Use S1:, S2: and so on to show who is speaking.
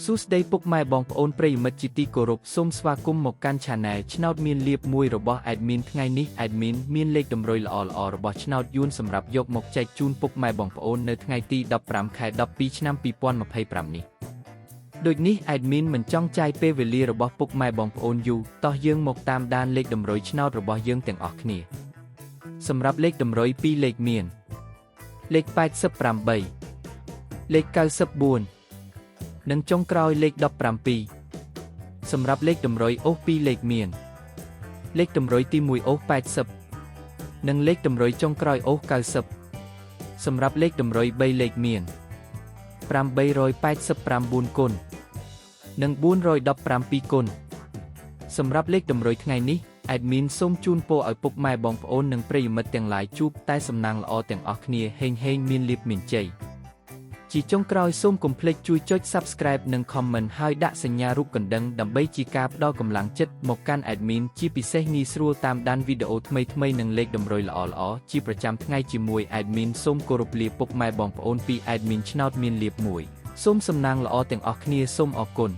S1: សួស្តីពុកម៉ែបងប្អូនប្រិយមិត្តជាទីគោរពសូមស្វាគមន៍មកកាន់ Channel ឆ្នោតមានលៀបមួយរបស់ Admin ថ្ងៃនេះ Admin មានលេខតម្រុយល្អៗរបស់ឆ្នោតយួនសម្រាប់យកមកចែកជូនពុកម៉ែបងប្អូននៅថ្ងៃទី15 ខែ 12 ឆ្នាំ 2025 នេះដូចនេះ Admin មិនចង់ចាយពេលវេលារបស់ពុកម៉ែបងប្អូនយូរតោះយើងមកតាមដានលេខតម្រុយឆ្នោតរបស់យើងទាំងអស់គ្នាសម្រាប់លេខតម្រុយ2លេខមានលេខ88លេខ94និងចុងក្រោយលេខ17សម្រាប់លេខតម្រុយអូស2លេខមានលេខតម្រុយទី1អូស80និងលេខតម្រុយចុងក្រោយអូស90សម្រាប់លេខតម្រុយ3លេខមាន889គុណនិង417គុណសម្រាប់លេខតម្រុយថ្ងៃនេះ Admin សូមជូនពរឲ្យពុកម៉ែបងប្អូននិងប្រិយមិត្តទាំងឡាយជួបតែសំណាងល្អទាំងអស់គ្នាហេងមានលាភមានជ័យជាចុងក្រោយសូមកុំភ្លេចជួយចុច Subscribe និង Comment ហើយដាក់សញ្ញារូបកណ្ដឹងដើម្បីជាការផ្ដល់កម្លាំងចិត្តមកកាន់ Admin ជាពិសេសងាយស្រួលតាមដានវីដេអូថ្មីៗនិងលេខតម្រុយល្អៗជាប្រចាំថ្ងៃជាមួយ Admin សូមគោរពលាពុកម៉ែបងប្អូនពី Admin ឆ្នោតមានលាភមួយសូមសំណាងល្អទាំងអស់គ្នាសូមអរគុណ